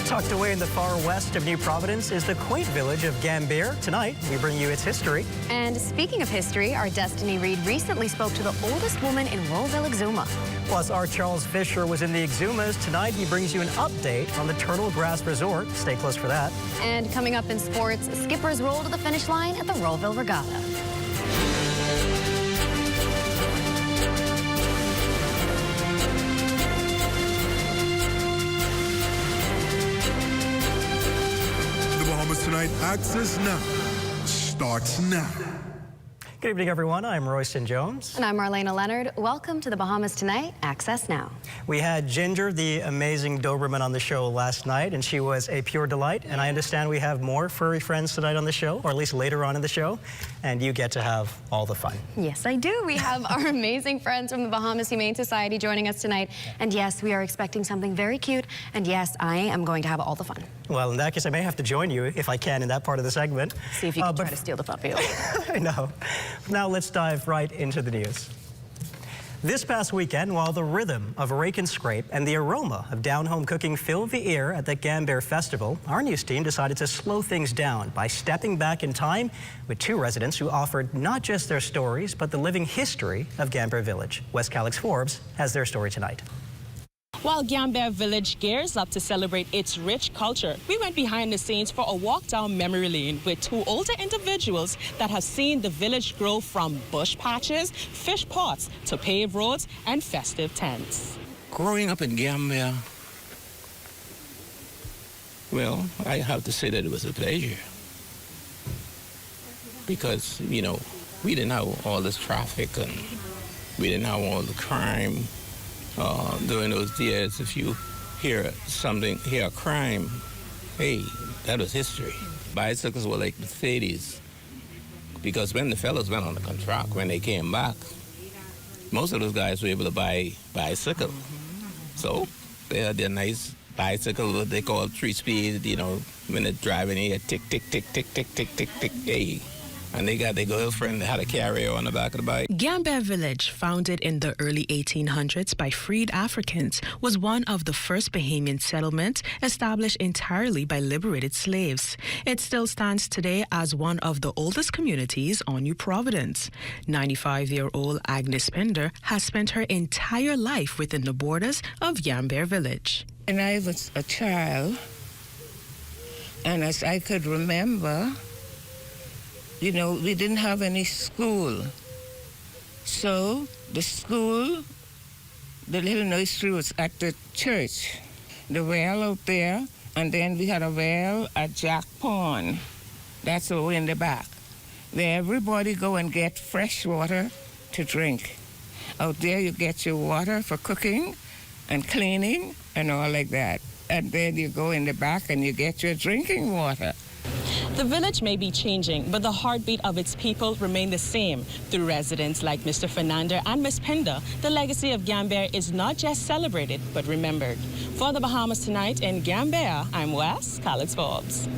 Tucked away in the far west of New Providence is the quaint village of Gambier. Tonight, we bring you its history. And speaking of history, our Destiny Reed recently spoke to the oldest woman in Rollville Exuma. Plus, our Charles Fisher was in the Exumas. Tonight, he brings you an update on the Turtle Grass Resort. Stay close for that. And coming up in sports, skippers roll to the finish line at the Rollville Regatta. Bahamas Tonight, access now, starts now. Good evening, everyone. I'm Royston Jones. And I'm Marlena Leonard. Welcome to the Bahamas Tonight, Access Now. We had Ginger, the amazing Doberman, on the show last night, and she was a pure delight. And I understand we have more furry friends tonight on the show, or at least later on in the show, and you get to have all the fun. Yes, I do. We have our amazing friends from the Bahamas Humane Society joining us tonight. And yes, we are expecting something very cute. And yes, I am going to have all the fun. Well, in that case, I may have to join you, if I can, in that part of the segment. See if you can try to steal the puppy. I know. Now let's dive right into the news. This past weekend, while the rhythm of rake and scrape and the aroma of down-home cooking filled the air at the Gambier Festival, our news team decided to slow things down by stepping back in time with two residents who offered not just their stories, but the living history of Gambier Village. West Calix Forbes has their story tonight. While Gambier Village gears up to celebrate its rich culture, we went behind the scenes for a walk down memory lane with two older individuals that have seen the village grow from bush patches, fish pots, to paved roads and festive tents. Growing up in Gambier, well, I have to say that it was a pleasure. Because, you know, we didn't have all this traffic and we didn't have all the crime. During those years, if you hear a crime, hey, that was history. Bicycles were like the 30s, because when the fellas went on the contract, when they came back, most of those guys were able to buy bicycle. So they had their nice bicycle, what they call 3-speed, you know, when they're driving here, tick, tick, tick, tick, tick, tick, tick, tick, hey. And they got their girlfriend that had a carrier on the back of the bike. Gambier Village, founded in the early 1800s by freed Africans, was one of the first Bahamian settlements established entirely by liberated slaves. It still stands today as one of the oldest communities on New Providence. 95-year-old Agnes Pender has spent her entire life within the borders of Gambier Village. When I was a child, and as I could remember, you know, we didn't have any school. So the school, the little nursery was at the church. The well out there, and then we had a well at Jack Pond. That's over in the back. There everybody go and get fresh water to drink. Out there you get your water for cooking and cleaning and all like that. And then you go in the back and you get your drinking water. The village may be changing, but the heartbeat of its people remain the same. Through residents like Mr. Fernando and Miss Pender, the legacy of Gambier is not just celebrated, but remembered. For the Bahamas Tonight in Gambier, I'm Wes Calix Forbes.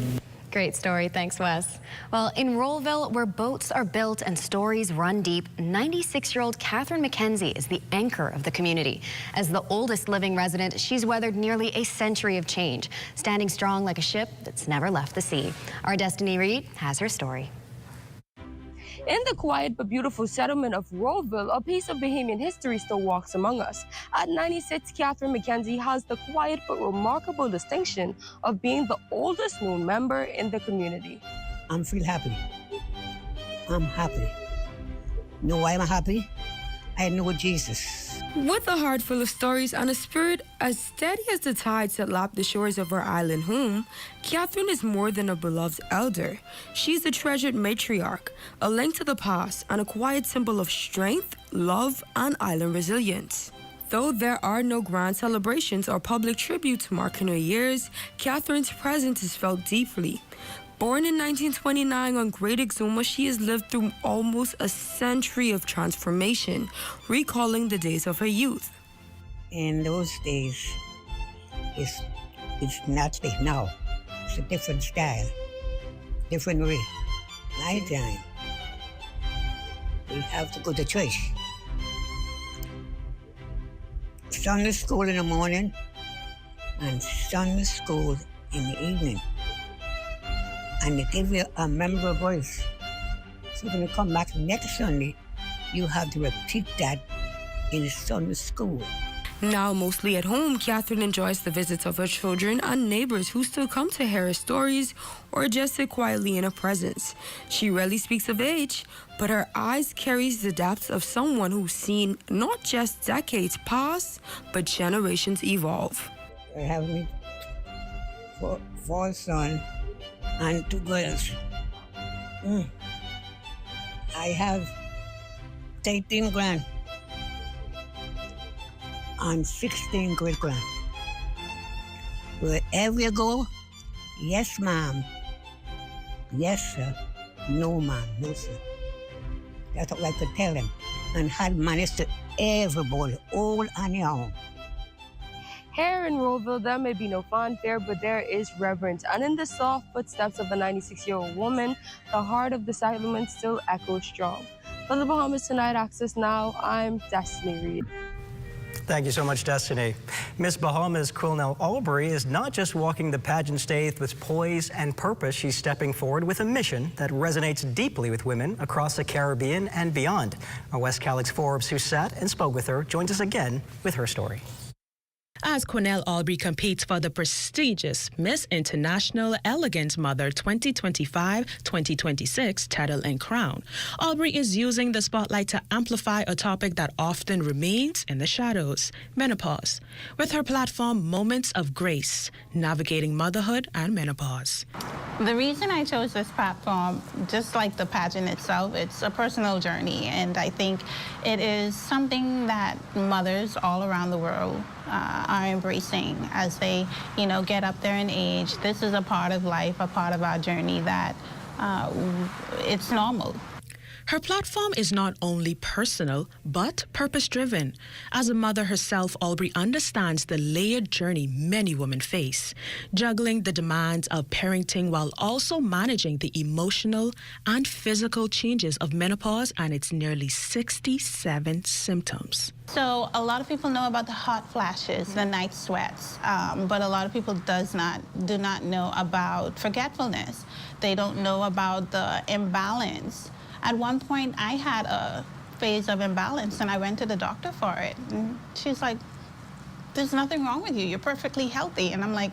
Great story. Thanks, Wes. Well, in Rollville, where boats are built and stories run deep, 96-year-old Catherine McKenzie is the anchor of the community. As the oldest living resident, she's weathered nearly a century of change, standing strong like a ship that's never left the sea. Our Destiny Reed has her story. In the quiet but beautiful settlement of Rollville, a piece of Bahamian history still walks among us. At 96, Catherine McKenzie has the quiet but remarkable distinction of being the oldest known member in the community. I'm feel happy. I'm happy. Know why I'm happy? I know Jesus. With a heart full of stories and a spirit as steady as the tides that lap the shores of our island home, Catherine is more than a beloved elder. She's a treasured matriarch, a link to the past, and a quiet symbol of strength, love, and island resilience. Though there are no grand celebrations or public tributes marking her years, Catherine's presence is felt deeply. Born in 1929 on Great Exuma, she has lived through almost a century of transformation, recalling the days of her youth. In those days, it's not like now. It's a different style, different way. My time, we have to go to church. Sunday school in the morning and Sunday school in the evening. And they give you a memorable voice. So when you come back next Sunday, you have to repeat that in the Sunday school. Now mostly at home, Catherine enjoys the visits of her children and neighbors who still come to hear her stories or just sit quietly in her presence. She rarely speaks of age, but her eyes carries the depths of someone who's seen not just decades pass, but generations evolve. I have me four sons and 2 girls. I have 13 grand and 16 great-grand. Wherever you go, yes, ma'am. Yes, sir. No, ma'am. No, sir. That's what I could tell them. And had manners to everybody, old and young. Here in Rollville, there may be no fanfare, but there is reverence. And in the soft footsteps of a 96-year-old woman, the heart of the settlement still echoes strong. For the Bahamas Tonight Access Now, I'm Destiny Reed. Thank you so much, Destiny. Miss Bahamas Quilnell Albury is not just walking the pageant stage with poise and purpose. She's stepping forward with a mission that resonates deeply with women across the Caribbean and beyond. Our West Calix Forbes, who sat and spoke with her, joins us again with her story. As Quilnell Albury competes for the prestigious Miss International Elegance Mother 2025-2026 title and crown, Albury is using the spotlight to amplify a topic that often remains in the shadows, menopause, with her platform Moments of Grace, navigating motherhood and menopause. The reason I chose this platform, just like the pageant itself, it's a personal journey, and I think it is something that mothers all around the world are embracing as they, get up there in age. This is a part of life, a part of our journey that it's normal. Her platform is not only personal, but purpose-driven. As a mother herself, Albury understands the layered journey many women face, juggling the demands of parenting while also managing the emotional and physical changes of menopause and its nearly 67 symptoms. So a lot of people know about the hot flashes, the night sweats, but a lot of people do not know about forgetfulness. They don't know about the imbalance. At one point, I had a phase of imbalance, and I went to the doctor for it. And she's like, there's nothing wrong with you. You're perfectly healthy. And I'm like,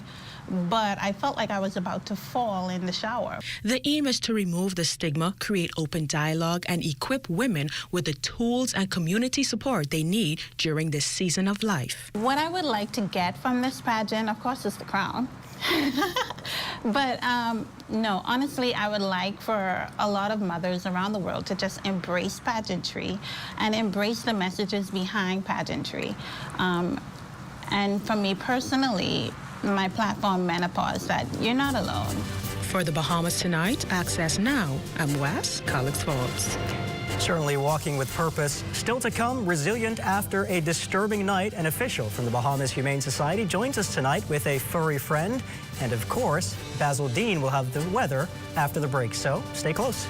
but I felt like I was about to fall in the shower. The aim is to remove the stigma, create open dialogue, and equip women with the tools and community support they need during this season of life. What I would like to get from this pageant, of course, is the crown. But no, honestly, I would like for a lot of mothers around the world to just embrace pageantry and embrace the messages behind pageantry. And for me personally, my platform, Menopause, that you're not alone. For the Bahamas Tonight, Access Now, I'm Wes Calix Forbes. Certainly walking with purpose. Still to come, resilient after a disturbing night. An official from the Bahamas Humane Society joins us tonight with a furry friend. And of course, Basil Dean will have the weather after the break, so stay close.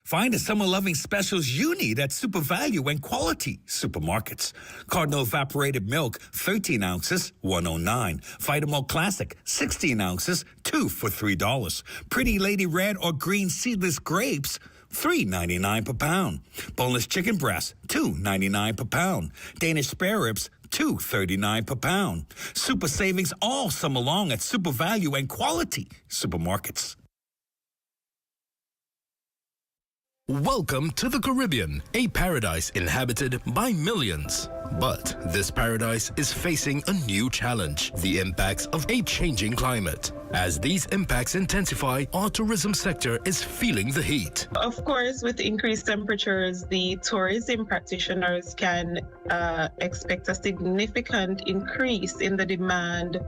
Find the summer-loving specials you need at Super Value and Quality Supermarkets. Cardinal Evaporated Milk, 13 ounces, $1.09. Vitamalt Classic, 16 ounces, 2 for $3. Pretty Lady Red or Green Seedless Grapes, $3.99 per pound. Boneless chicken breast, $2.99 per pound. Danish spare ribs, $2.39 per pound. Super savings all summer long at Super Value and Quality Supermarkets. Welcome to the Caribbean, a paradise inhabited by millions. But this paradise is facing a new challenge, the impacts of a changing climate. As these impacts intensify, our tourism sector is feeling the heat. Of course, with increased temperatures, the tourism practitioners can expect a significant increase in the demand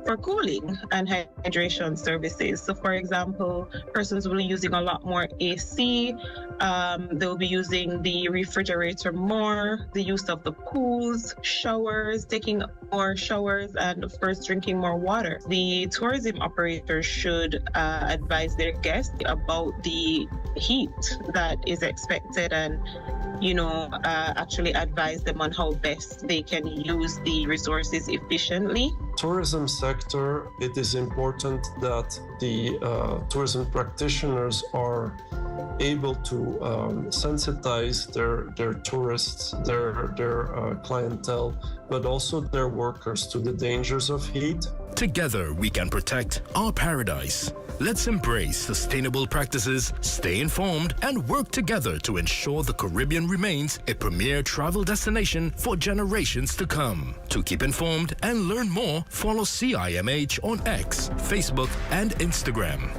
for cooling and hydration services. So for example, persons will be using a lot more AC, they'll be using the refrigerator more, the use of the pools, showers, taking more showers, and of course drinking more water. The tourism operators should advise their guests about the heat that is expected and actually advise them on how best they can use the resources efficiently. Tourism sector, it is important that the tourism practitioners are able to sensitize their tourists, their clientele, but also their workers to the dangers of heat. Together, we can protect our paradise. Let's embrace sustainable practices, stay informed, and work together to ensure the Caribbean remains a premier travel destination for generations to come. To keep informed and learn more, follow CIMH on X, Facebook, and Instagram.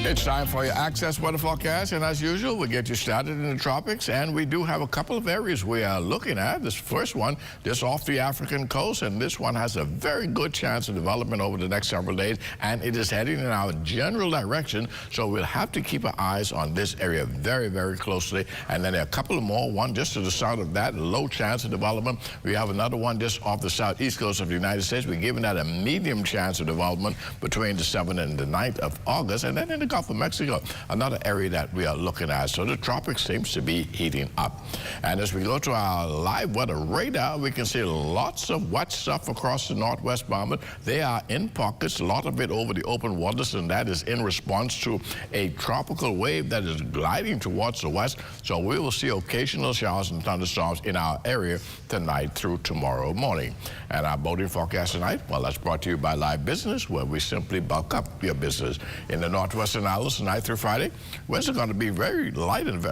It's time for your Access Weather Forecast, and as usual, we get you started in the tropics, and we do have a couple of areas we are looking at. This first one, just off the African coast, and this one has a very good chance of development over the next several days, and it is heading in our general direction, so we'll have to keep our eyes on this area very, very closely. And then there are a couple of more, one just to the south of that, low chance of development. We have another one just off the southeast coast of the United States. We're giving that a medium chance of development between the 7th and the 9th of August, and then in the Gulf of Mexico, another area that we are looking at. So the tropics seems to be heating up. And as we go to our live weather radar, we can see lots of wet stuff across the northwest Bahamas. They are in pockets, a lot of it over the open waters, and that is in response to a tropical wave that is gliding towards the west. So we will see occasional showers and thunderstorms in our area tonight through tomorrow morning. And our boating forecast tonight, well, that's brought to you by Live Business, where we simply bulk up your business. In the northwestern islands tonight through Friday, winds are going to be very light and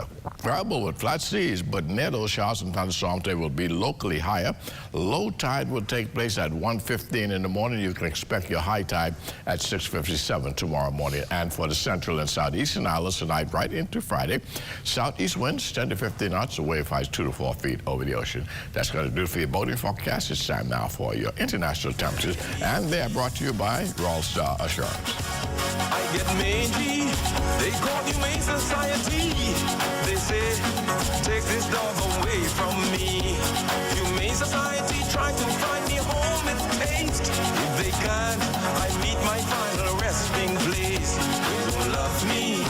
variable with flat seas, but near those showers and thunderstorms, they will be locally higher. Low tide will take place at 1:15 in the morning. You can expect your high tide at 6:57 tomorrow morning. And for the central and southeastern islands tonight, right into Friday, southeast winds 10 to 15 knots, the wave heights 2 to 4 feet over the ocean. That's going to do it for your boating forecast. It's time now for your international temperatures, and they are brought to you by Royal Star Assurance. I get mangy, they call me Main Society. They say, take this dog away from me. Humane Society try to find me home with taste. If they can't, I meet my final resting place. They don't love me,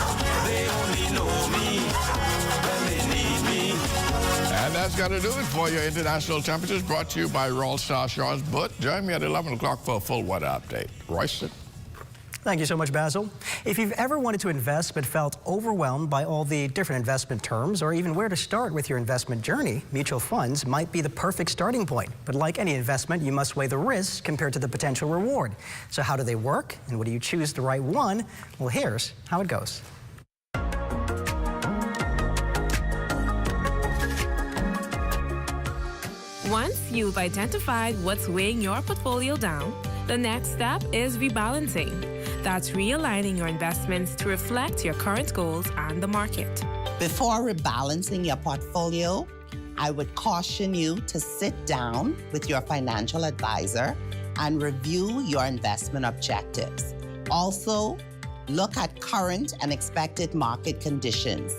they only know me when they need me. And that's going to do it for your international temperatures, brought to you by Royal Star Assurance. But join me at 11 o'clock for a full weather update. Royston. Thank you so much, Basil. If you've ever wanted to invest but felt overwhelmed by all the different investment terms or even where to start with your investment journey, mutual funds might be the perfect starting point. But like any investment, you must weigh the risks compared to the potential reward. So how do they work, and when do you choose the right one? Well, here's how it goes. Once you've identified what's weighing your portfolio down, the next step is rebalancing. That's realigning your investments to reflect your current goals and the market. Before rebalancing your portfolio, I would caution you to sit down with your financial advisor and review your investment objectives. Also, look at current and expected market conditions.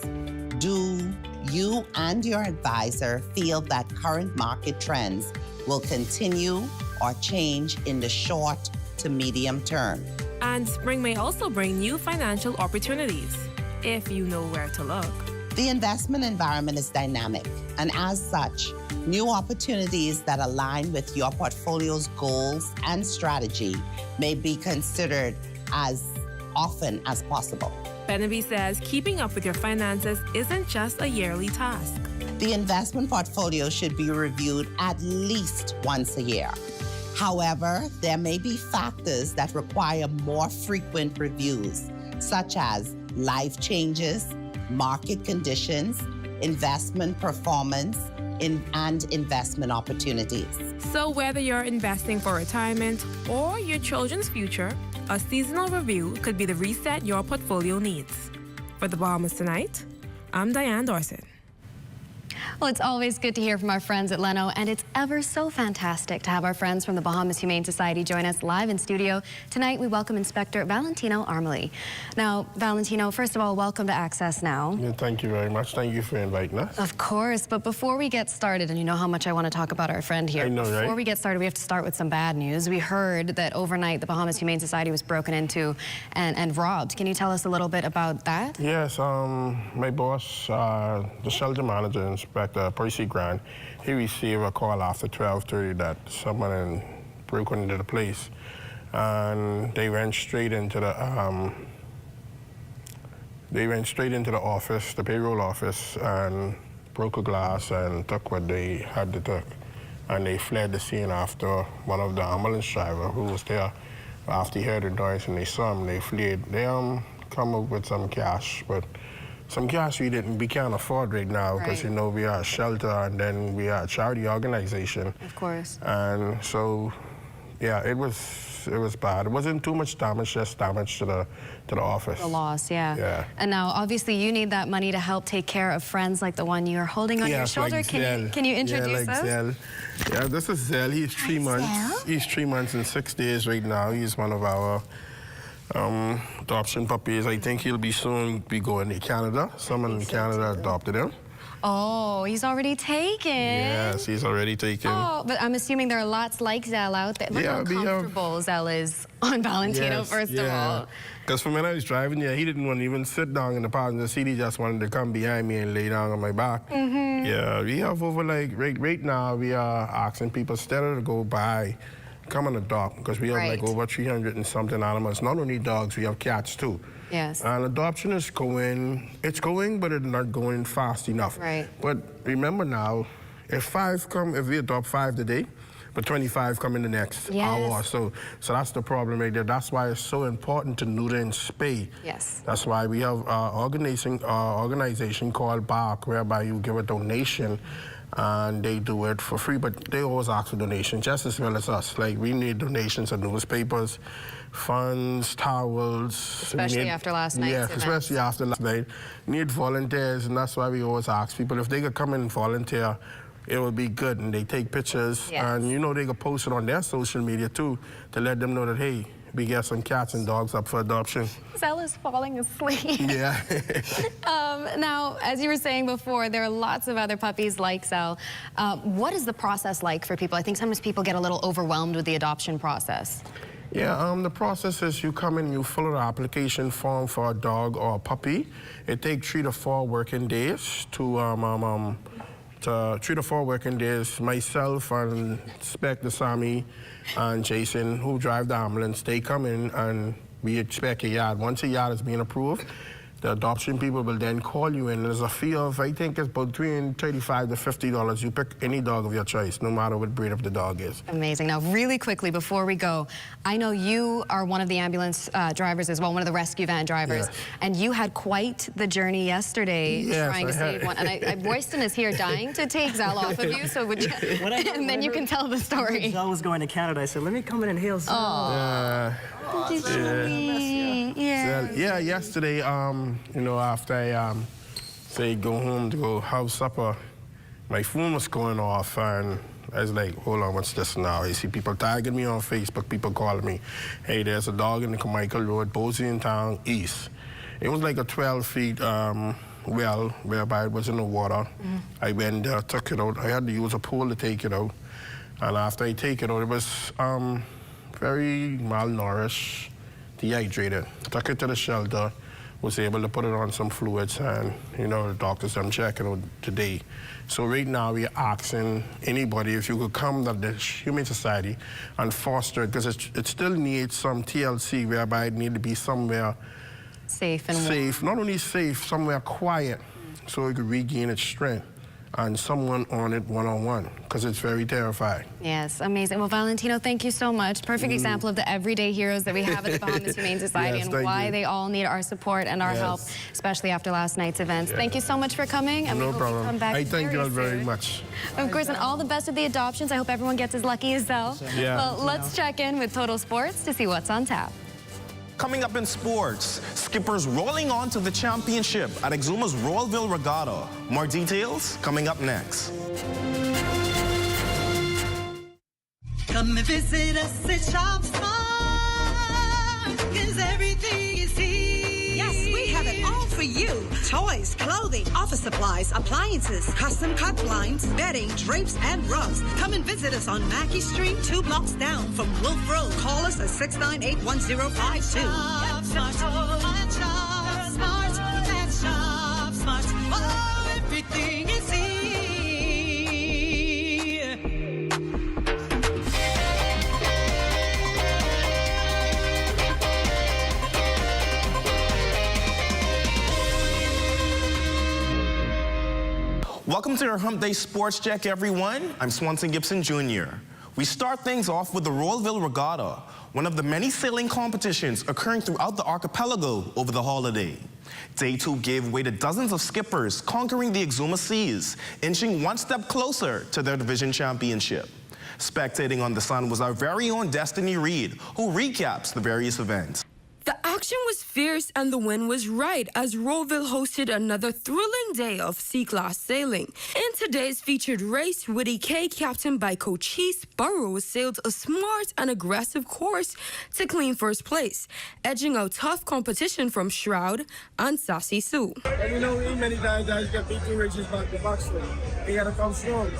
Do you and your advisor feel that current market trends will continue or change in the short to medium term? And spring may also bring new financial opportunities, if you know where to look. The investment environment is dynamic, and as such, new opportunities that align with your portfolio's goals and strategy may be considered as often as possible. Beneby says keeping up with your finances isn't just a yearly task. The investment portfolio should be reviewed at least once a year. However, there may be factors that require more frequent reviews, such as life changes, market conditions, investment performance, and investment opportunities. So whether you're investing for retirement or your children's future, a seasonal review could be the reset your portfolio needs. For the Bahamas Tonight, I'm Diane Dorset. Well, it's always good to hear from our friends at Leno, and it's ever so fantastic to have our friends from the Bahamas Humane Society join us live in studio. Tonight, we welcome Inspector Valentino Armeli. Now, Valentino, first of all, welcome to Access Now. Yeah, thank you very much. Thank you for inviting us. Of course, but before we get started, and you know how much I want to talk about our friend here. I know, right? Before we get started, we have to start with some bad news. We heard that overnight the Bahamas Humane Society was broken into and robbed. Can you tell us a little bit about that? Yes, my boss, the shelter manager, Inspector Percy Grant, he received a call after 12:30 that someone broke into the place, and they went straight into the office, the payroll office, and broke a glass and took what they had to take. And they fled the scene after one of the ambulance driver who was there. After he heard the noise and they saw him, they fled. They come up with some cash, but some cash we can't afford right now because, you know, we are a shelter and then we are a charity organization. Of course. And so, yeah, it was bad. It wasn't too much damage, just damage to the office. The loss, yeah. Yeah. And now, obviously, you need that money to help take care of friends like the one you're holding on your shoulder. Like Can you introduce us? Zell. Yeah, this is Zell. He's 3 months. Zell. He's 3 months and 6 days right now. He's one of our adoption puppies. I think he'll be soon be going to Canada. Someone in Canada adopted him. Oh, he's already taken. Yes, he's already taken. Oh, but I'm assuming there are lots like Zell out there. Look how comfortable Zell is on Valentino, first of all. Because from when I was driving, he didn't want to even sit down in the passenger seat. He just wanted to come behind me and lay down on my back. Yeah, we have over right now, we are asking people instead of to go buy, come and adopt, because we have like over 300 and something animals. Not only dogs, we have cats too. Yes. And adoption is going, but it's not going fast enough. Right. But remember now, if we adopt 5 today, but 25 come in the next hour or so. So that's the problem right there. That's why it's so important to neuter and spay. Yes. That's why we have an organization called BARK, whereby you give a donation and they do it for free, but they always ask for donations, just as well as us. Like, we need donations of newspapers, funds, towels. Especially after last night's event. Especially after last night. Need volunteers, and that's why we always ask people if they could come and volunteer, it would be good. And they take pictures, and you know they could post it on their social media too to let them know that, hey, we got some cats and dogs up for adoption. Zell is falling asleep. Yeah. Now, as you were saying before, there are lots of other puppies like Zell. What is the process like for people? I think sometimes people get a little overwhelmed with the adoption process. Yeah, the process is you come in, you fill out an application form for a dog or a puppy. It takes 3 to 4 working days to 3 to 4 working days. Myself and Inspector Sammy and Jason, who drive the ambulance, they come in and we inspect a yard. Once a yard is being approved, the adoption people will then call you in. There's a fee of, I think it's between $35 to $50. You pick any dog of your choice, no matter what breed of the dog is. Amazing. Now, really quickly, before we go, I know you are one of the ambulance drivers as well, one of the rescue van drivers, and you had quite the journey yesterday trying to save one. And Royston is here dying to take Zell off of you, so would you, and then you can tell the story. Zell was going to Canada. I said, let me come in and hail Zell. Yeah, yesterday, you know, after I say go home to go have supper, my phone was going off and I was like, hold on, what's this now? I see people tagging me on Facebook, people calling me, hey, there's a dog in the Carmichael Road, Bosey Town East. It was like a 12 feet well, whereby it was in the water. I went there, took it out. I had to use a pole to take it out. And after I take it out, it was very malnourished, dehydrated. Took it to the shelter, was able to put it on some fluids, and you know the doctors I'm checking out today. So right now we're asking anybody if you could come to the Humane Society and foster it, because it still needs some TLC, whereby it need to be somewhere safe and safe. Not only safe, somewhere quiet, so it could regain its strength. And someone on it one-on-one, because it's very terrifying. Yes, amazing. Well, Valentino, thank you so much. Perfect example of the everyday heroes that we have at the Bahamas Humane Society and why they all need our support and our help, especially after last night's events. Thank you so much for coming, and we hope you come back I thank you all very soon. much. Of course, and all the best with the adoptions. I hope everyone gets as lucky as Zell. Yeah. Well, let's check in with Total Sports to see what's on tap. Coming up in sports, skippers rolling on to the championship at Exuma's Royalville Regatta. More details coming up next. Come and visit us at Shop Smart, 'cause everything is here. Yes, we have it all for you. Toys, clothing, office supplies, appliances, custom cut blinds, bedding, drapes, and rugs. Come and visit us on Mackey Street, 2 blocks down from Wolf Road. Call us at 698-1052. Shop Smart. Oh, everything is here. Welcome to your Hump Day Sports Check, everyone. I'm Swanson Gibson Jr. We start things off with the Royalville Regatta, one of the many sailing competitions occurring throughout the archipelago over the holiday. Day 2 gave way to dozens of skippers conquering the Exuma seas, inching one step closer to their division championship. Spectating on the sun was our very own Destiny Reed, who recaps the various events. The action was fierce and the wind was right as Royalville hosted another thrilling day of C-Class sailing. In today's featured race, Woody K, captained by Coach Heath Burrows, sailed a smart and aggressive course to clean first place, edging out tough competition from Shroud and Sassy Sue. And you know, many guys get beat 2 races back to back, so they gotta come strong.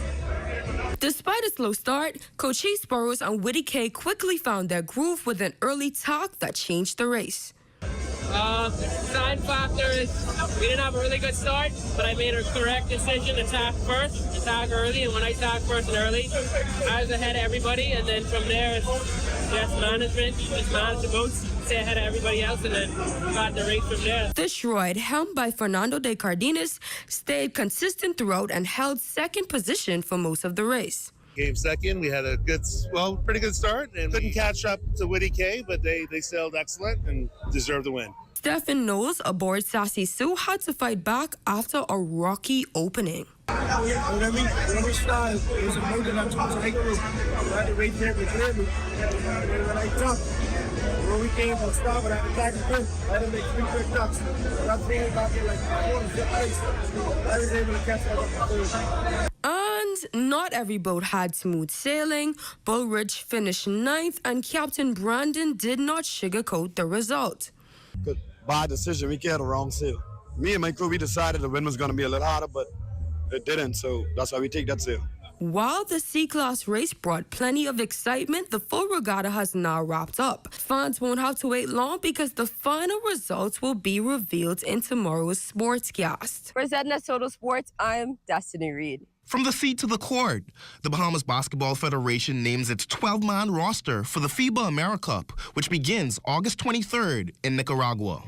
Despite a slow start, Coach Heath Burrows and Woody K quickly found their groove with an early talk that changed the race. Sign factor is we didn't have a really good start, but I made a correct decision to tack first, to tack early, and when I tack first and early, I was ahead of everybody, and then from there, it's just management, just manage the boats, stay ahead of everybody else, and then got the race from there. The Shroud, helmed by Fernando de Cardenas, stayed consistent throughout and held second position for most of the race. Came second. We had a pretty good start, and couldn't catch up to Woody K, but they sailed excellent and deserved the win. Stephen Knowles aboard Sassy Sue had to fight back after a rocky opening. When we started, it was a boat that I took to take through. I had to wait there to clear me. And when I jumped, when we came from starboard, I had to tack the pin. I had to make 3 quick ducks. That thing got me like 4 place. I was able to catch up the third. And not every boat had smooth sailing. Bull Ridge finished 9th, and Captain Brandon did not sugarcoat the result. Good. Bad decision. We had a wrong sail. Me and my crew, we decided the wind was going to be a little harder, but it didn't, so that's why we take that sail. While the C-Class race brought plenty of excitement, the full regatta has now wrapped up. Fans won't have to wait long because the final results will be revealed in tomorrow's Sportscast. For ZNS Total Sports, I'm Destiny Reed. From the sea to the court, the Bahamas Basketball Federation names its 12-man roster for the FIBA AmeriCup, which begins August 23rd in Nicaragua.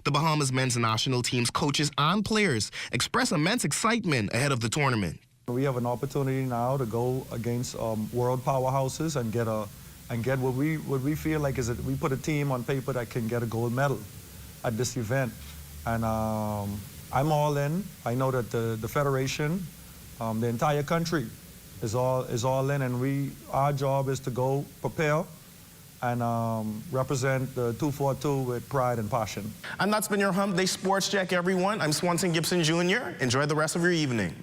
The Bahamas men's national team's coaches and players express immense excitement ahead of the tournament. We have an opportunity now to go against world powerhouses and get what we feel like is that we put a team on paper that can get a gold medal at this event. And I'm all in. I know that the federation, the entire country is all in, and our job is to go prepare and represent the 242 with pride and passion. And that's been your Hump Day Sports Check, everyone. I'm Swanson Gibson Jr. Enjoy the rest of your evening.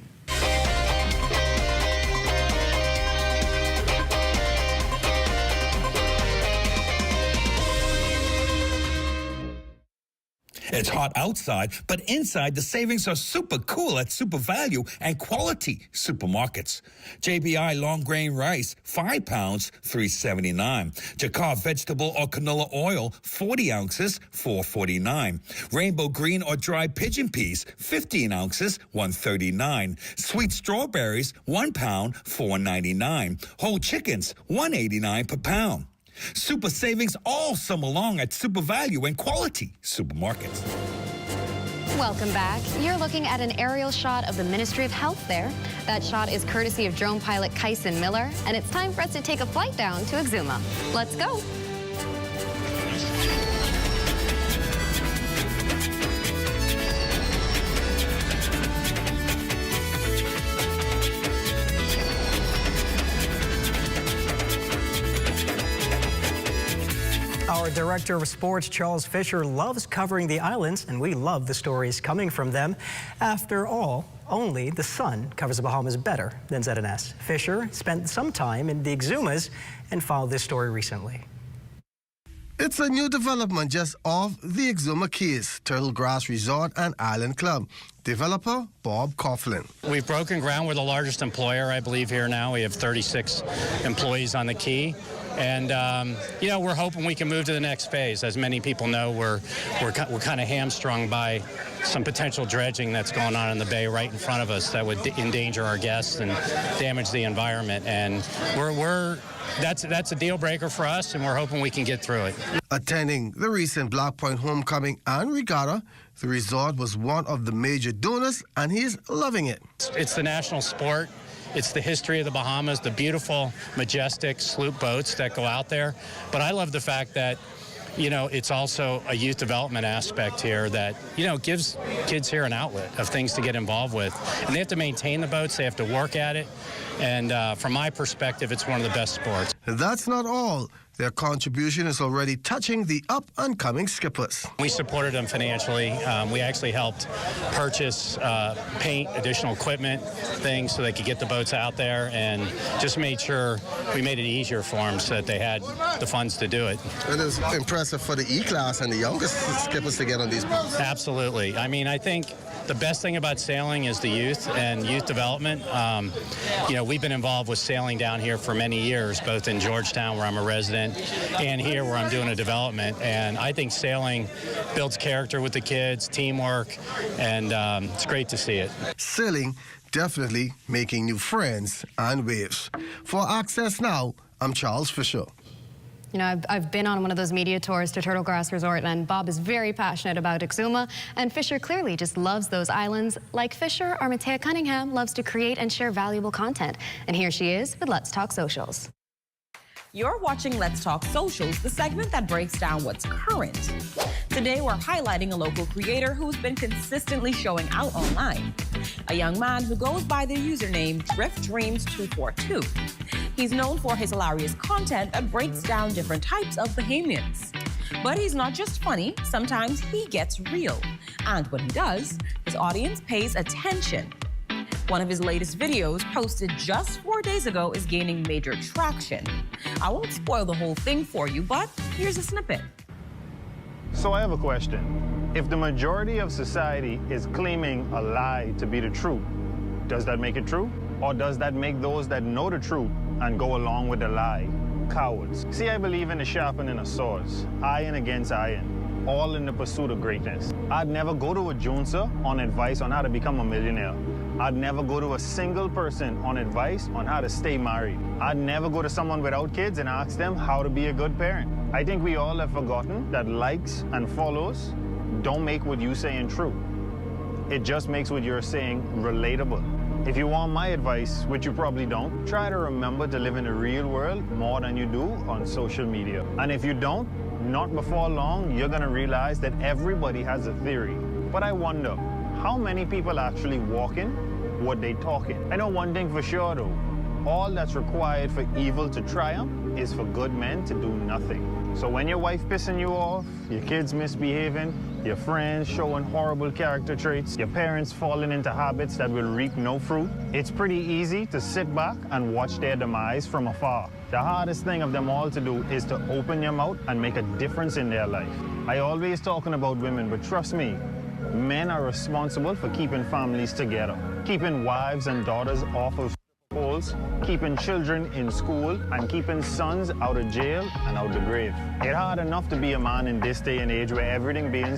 It's hot outside, but inside the savings are super cool at Super Value and Quality Supermarkets. JBI long grain rice, 5 pounds, $3.79. Jakar vegetable or canola oil, 40 ounces, $4.49. Rainbow green or dried pigeon peas, 15 ounces, $1.39. Sweet strawberries, 1 pound, $4.99. Whole chickens, $1.89 per pound. Super savings all summer long at Super Value and Quality Supermarkets. Welcome back. You're looking at an aerial shot of the Ministry of Health there. That shot is courtesy of drone pilot Kyson Miller, and it's time for us to take a flight down to Exuma. Let's go. Our director of sports, Charles Fisher, loves covering the islands, and we love the stories coming from them. After all, only the sun covers the Bahamas better than ZNS. Fisher spent some time in the Exumas and followed this story recently. It's a new development just off the Exuma Keys, Turtle Grass Resort and Island Club. Developer Bob Coughlin. We've broken ground. We're the largest employer, I believe, here now. We have 36 employees on the key. And, you know, we're hoping we can move to the next phase. As many people know, we're kind of hamstrung by some potential dredging that's going on in the bay right in front of us that would endanger our guests and damage the environment. And that's a deal breaker for us, and we're hoping we can get through it. Attending the recent Black Point homecoming and regatta, the resort was one of the major donors, and he's loving it. It's the national sport. It's the history of the Bahamas, the beautiful, majestic sloop boats that go out there. But I love the fact that, you know, it's also a youth development aspect here that, you know, gives kids here an outlet of things to get involved with. And they have to maintain the boats, they have to work at it. And from my perspective, it's one of the best sports. That's not all. Their contribution is already touching the up-and-coming skippers. We supported them financially. We actually helped purchase paint, additional equipment, things so they could get the boats out there, and just made sure we made it easier for them so that they had the funds to do it. It is impressive for the E-class and the youngest skippers to get on these boats. Absolutely. I mean, I think the best thing about sailing is the youth and youth development. You know, we've been involved with sailing down here for many years, both in Georgetown, where I'm a resident, and here where I'm doing a development. And I think sailing builds character with the kids, teamwork, and it's great to see it. Sailing definitely making new friends and waves. For Access Now, I'm Charles Fisher. You know, I've been on one of those media tours to Turtle Grass Resort, and Bob is very passionate about Exuma, and Fisher clearly just loves those islands. Like Fisher, our Matea Cunningham loves to create and share valuable content. And here she is with Let's Talk Socials. You're watching Let's Talk Socials, the segment that breaks down what's current. Today, we're highlighting a local creator who's been consistently showing out online. A young man who goes by the username DriftDreams242. He's known for his hilarious content that breaks down different types of Bahamians. But he's not just funny, sometimes he gets real. And when he does, his audience pays attention. One of his latest videos, posted just 4 days ago, is gaining major traction. I won't spoil the whole thing for you, but here's a snippet. So I have a question. If the majority of society is claiming a lie to be the truth, does that make it true? Or does that make those that know the truth and go along with the lie cowards? See, I believe in the sharpening of swords, iron against iron, all in the pursuit of greatness. I'd never go to a junta on advice on how to become a millionaire. I'd never go to a single person on advice on how to stay married. I'd never go to someone without kids and ask them how to be a good parent. I think we all have forgotten that likes and follows don't make what you saying true. It just makes what you're saying relatable. If you want my advice, which you probably don't, try to remember to live in the real world more than you do on social media. And if you don't, not before long, you're gonna realize that everybody has a theory. But I wonder, how many people actually walking what they talking? I know one thing for sure though, all that's required for evil to triumph is for good men to do nothing. So when your wife pissing you off, your kids misbehaving, your friends showing horrible character traits, your parents falling into habits that will reap no fruit, it's pretty easy to sit back and watch their demise from afar. The hardest thing of them all to do is to open your mouth and make a difference in their life. I always talking about women, but trust me, men are responsible for keeping families together, keeping wives and daughters off of holes, keeping children in school, and keeping sons out of jail and out the grave. It's hard enough to be a man in this day and age where everything being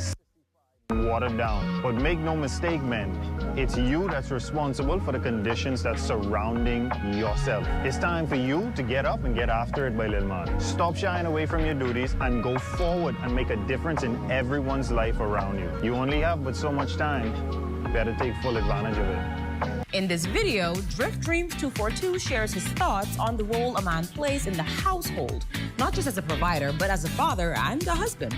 watered down. But make no mistake, men, it's you that's responsible for the conditions that's surrounding yourself. It's time for you to get up and get after it, my little man. Stop shying away from your duties and go forward and make a difference in everyone's life around you. You only have but so much time. Better take full advantage of it. In this video, DriftDreams242 shares his thoughts on the role a man plays in the household, not just as a provider, but as a father and a husband.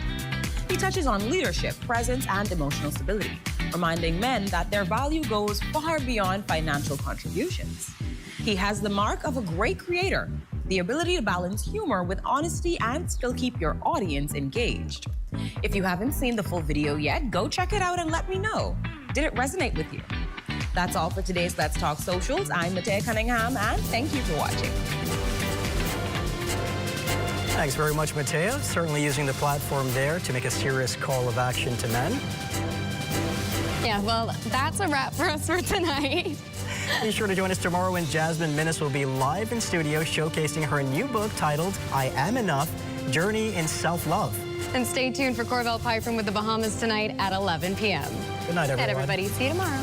He touches on leadership, presence, and emotional stability, reminding men that their value goes far beyond financial contributions. He has the mark of a great creator, the ability to balance humor with honesty and still keep your audience engaged. If you haven't seen the full video yet, go check it out and let me know. Did it resonate with you? That's all for today's Let's Talk Socials. I'm Matea Cunningham, and thank you for watching. Thanks very much, Matea. Certainly using the platform there to make a serious call of action to men. Yeah, well, that's a wrap for us for tonight. Be sure to join us tomorrow when Jasmine Minnis will be live in studio showcasing her new book titled I Am Enough, Journey in Self-Love. And stay tuned for Corbell Pyfrom with the Bahamas tonight at 11 p.m. Good night, everyone. Good night, everybody. See you tomorrow.